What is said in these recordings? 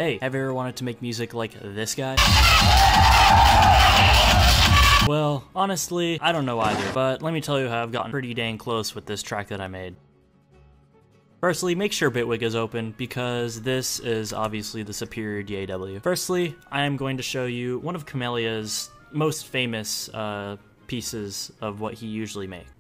Hey, have you ever wanted to make music like this guy? Well, honestly, I don't know either, but let me tell you how I've gotten pretty dang close with this track that I made. Firstly, make sure Bitwig is open, because this is obviously the superior DAW. Firstly, I am going to show you one of Camellia's most famous pieces of what he usually makes.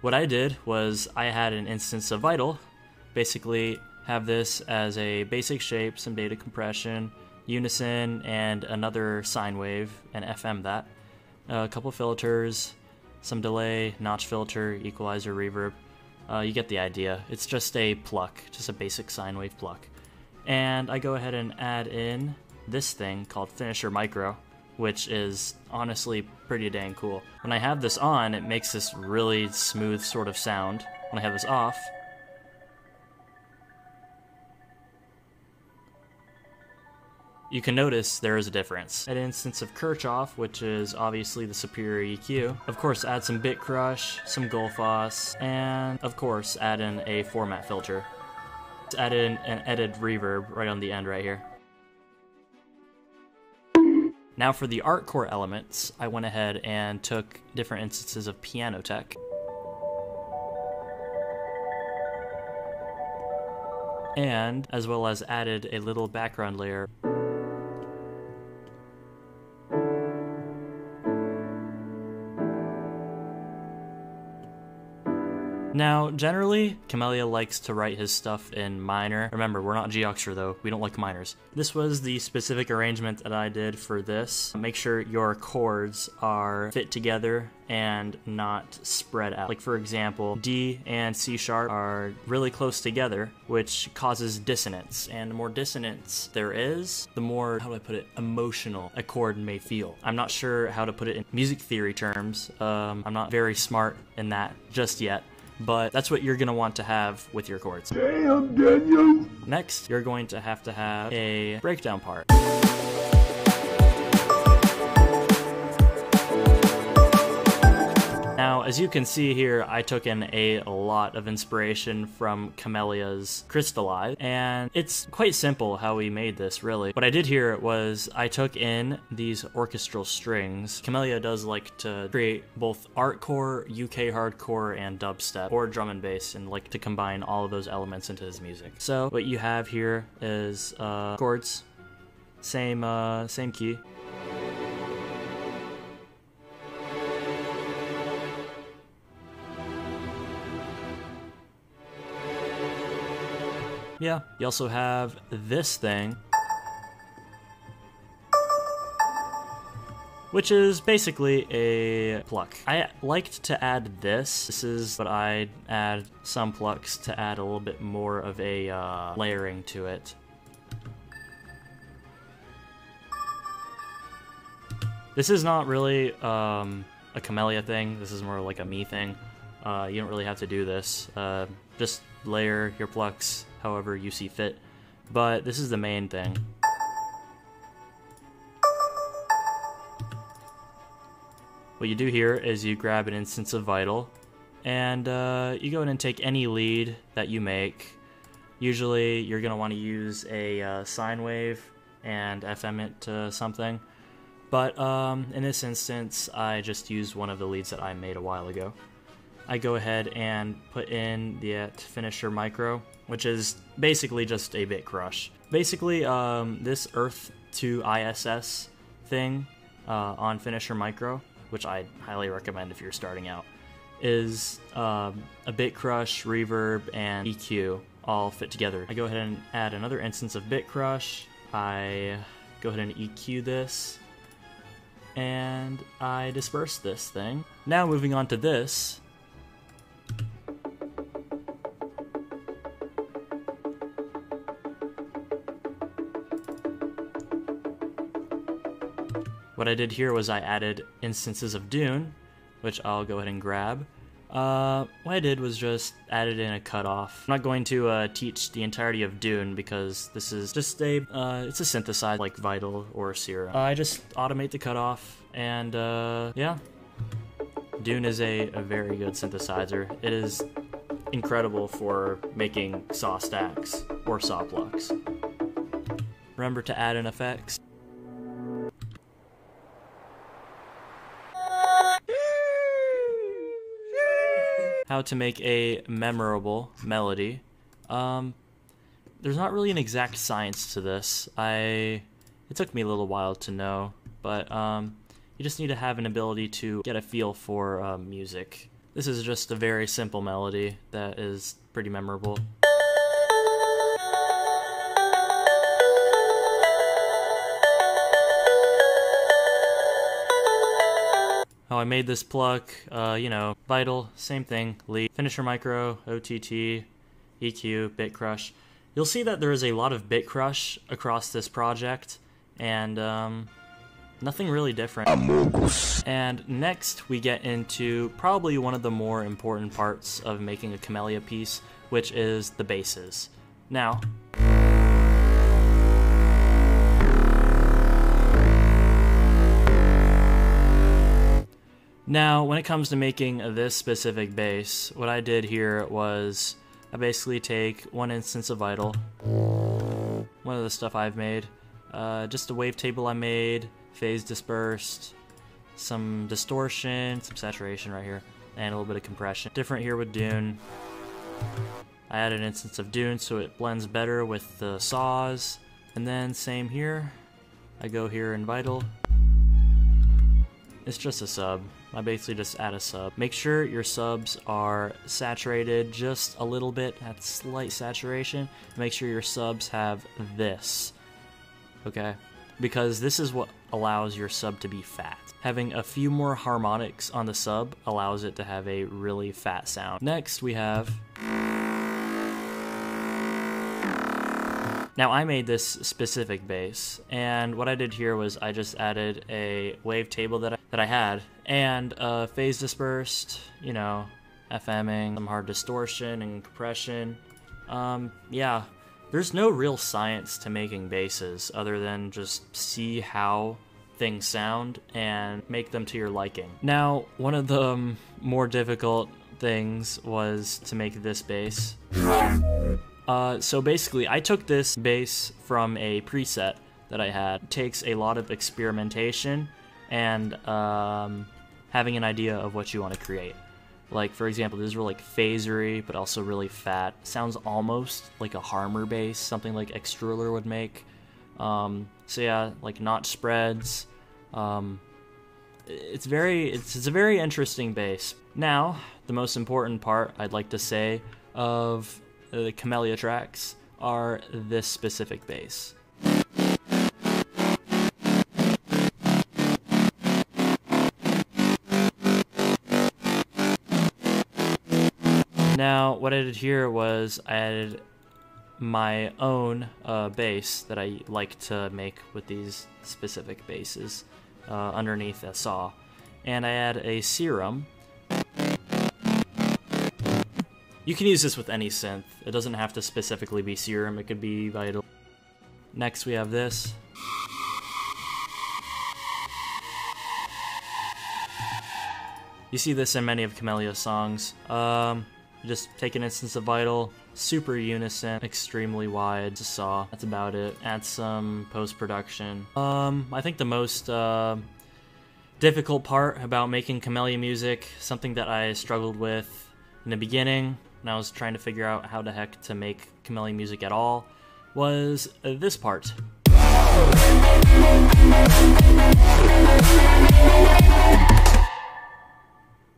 What I did was I had an instance of Vital, basically have this as a basic shape, some data compression, unison, and another sine wave, and FM that. A couple filters, some delay, notch filter, equalizer, reverb. You get the idea. It's just a pluck, just a basic sine wave pluck. And I go ahead and add in this thing called Finisher Micro, which is honestly pretty dang cool. When I have this on, it makes this really smooth sort of sound. When I have this off, you can notice there is a difference. An instance of Kirchhoff, which is obviously the superior EQ. Of course, add some bit crush, some Gullfoss, and of course, add in a format filter. Add in an edited reverb right on the end right here. Now for the Artcore Elements, I went ahead and took different instances of piano tech. And as well as added a little background layer. Now, generally, Camellia likes to write his stuff in minor. Remember, we're not G-Oxer though, we don't like minors. This was the specific arrangement that I did for this. Make sure your chords are fit together and not spread out. Like for example, D and C sharp are really close together, which causes dissonance. And the more dissonance there is, the more, how do I put it, emotional a chord may feel. I'm not sure how to put it in music theory terms. I'm not very smart in that just yet. But that's what you're going to want to have with your chords. Damn, Daniel! Next, you're going to have a breakdown part. Now, as you can see here, I took in a lot of inspiration from Camellia's Crystallize, and it's quite simple how we made this, really. What I did here was I took in these orchestral strings. Camellia does like to create both Artcore, UK hardcore, and dubstep, or drum and bass, and like to combine all of those elements into his music. So what you have here is chords, same key. Yeah, you also have this thing, which is basically a pluck. I liked to add this. This is what I add some plucks to add a little bit more of a layering to it. This is not really a Camellia thing. This is more like a me thing. You don't really have to do this. Just layer your plucks however you see fit, but this is the main thing. What you do here is you grab an instance of Vital, and you go in and take any lead that you make. Usually you're going to want to use a sine wave and FM it to something, but in this instance I just used one of the leads that I made a while ago. I go ahead and put in the Finisher Micro, which is basically just a bit crush. Basically, this Earth to ISS thing on Finisher Micro, which I highly recommend if you're starting out, is a bit crush, reverb, and EQ all fit together. I go ahead and add another instance of bit crush. I go ahead and EQ this, and I disperse this thing. Now moving on to this. What I did here was I added instances of Dune, which I'll go ahead and grab. What I did was just added in a cutoff. I'm not going to teach the entirety of Dune because this is just it's a synthesizer like Vital or Serum. I just automate the cutoff, and yeah, Dune is a very good synthesizer. It is incredible for making saw stacks or saw plucks. Remember to add in effects. How to make a memorable melody. There's not really an exact science to this. It took me a little while to know, but you just need to have an ability to get a feel for music. This is just a very simple melody that is pretty memorable. How I made this pluck, you know, vital, same thing, lead, finisher micro, OTT, EQ, bit crush. You'll see that there is a lot of bit crush across this project, and nothing really different. And next we get into probably one of the more important parts of making a Camellia piece, which is the basses. Now, when it comes to making this specific bass, what I did here was I basically take one instance of Vital, one of the stuff I've made, just a wavetable I made, phase dispersed, some distortion, some saturation right here, and a little bit of compression. Different here with Dune. I added an instance of Dune so it blends better with the saws, and then same here. I go here in Vital. It's just a sub. I basically just add a sub. Make sure your subs are saturated just a little bit, at slight saturation. Make sure your subs have this, okay? Because this is what allows your sub to be fat. Having a few more harmonics on the sub allows it to have a really fat sound. Next we have... Now I made this specific bass, and what I did here was I just added a wavetable that I had, and phase dispersed, you know, FMing, some hard distortion and compression. Yeah, there's no real science to making basses other than just see how things sound and make them to your liking. Now, one of the more difficult things was to make this bass. So basically, I took this bass from a preset that I had. It takes a lot of experimentation and having an idea of what you want to create. Like, for example, this is really like phasery, but also really fat. Sounds almost like a Harmer bass, something like Extruller would make. So yeah, like notch spreads. It's a very interesting bass. Now, the most important part, I'd like to say, of the Camellia tracks are this specific bass. Now, what I did here was I added my own bass that I like to make with these specific basses underneath a saw. And I add a serum. You can use this with any synth. It doesn't have to specifically be Serum, it could be Vital. Next we have this. You see this in many of Camellia's songs. You just take an instance of Vital, super unison, extremely wide, just saw. That's about it. Add some post-production. I think the most difficult part about making Camellia music, something that I struggled with in the beginning, when I was trying to figure out how the heck to make Camellia music at all, was this part.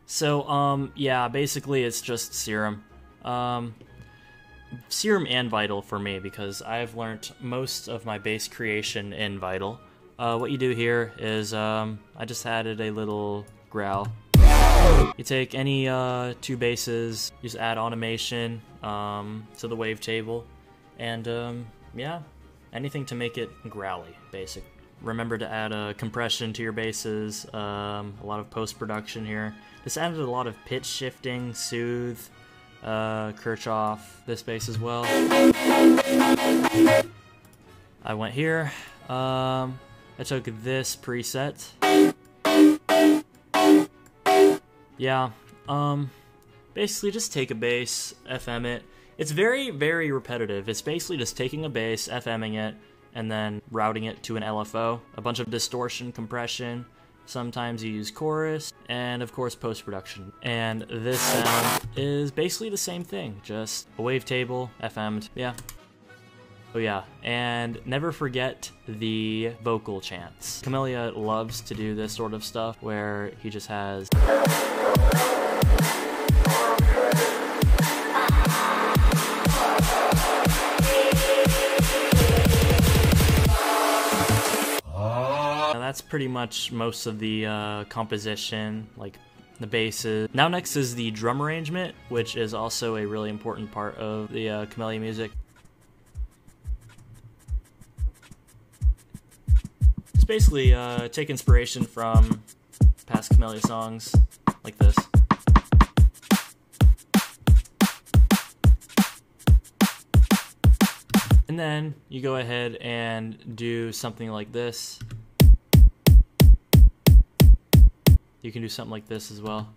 So, yeah, basically it's just Serum. Serum and Vital for me, because I've learned most of my bass creation in Vital. What you do here is, I just added a little growl. You take any two basses, you just add automation to the wavetable, and yeah, anything to make it growly, basic. Remember to add compression to your basses, a lot of post-production here. This added a lot of pitch shifting, soothe, Kirchhoff, this bass as well. I went here, I took this preset. Yeah, basically just take a bass, FM it. It's very, very repetitive. It's basically just taking a bass, FMing it, and then routing it to an LFO. A bunch of distortion, compression. Sometimes you use chorus, and of course post-production. And this sound is basically the same thing, just a wavetable, FM'd, yeah. Oh yeah, and never forget the vocal chants. Camellia loves to do this sort of stuff, where he just has... That's pretty much most of the composition, like the basses. Now next is the drum arrangement, which is also a really important part of the Camellia music. Just basically take inspiration from past Camellia songs, like this. And then you go ahead and do something like this. You can do something like this as well.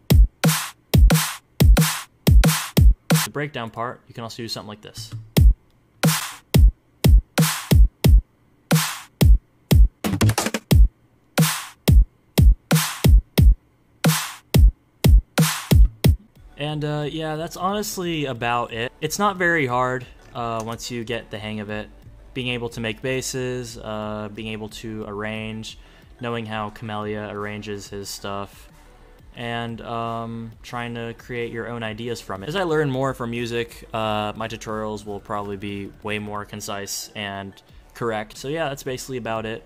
The breakdown part, you can also do something like this. And yeah, that's honestly about it. It's not very hard once you get the hang of it. Being able to make basses, being able to arrange, knowing how Camellia arranges his stuff, and trying to create your own ideas from it. As I learn more from music, my tutorials will probably be way more concise and correct. So yeah, that's basically about it.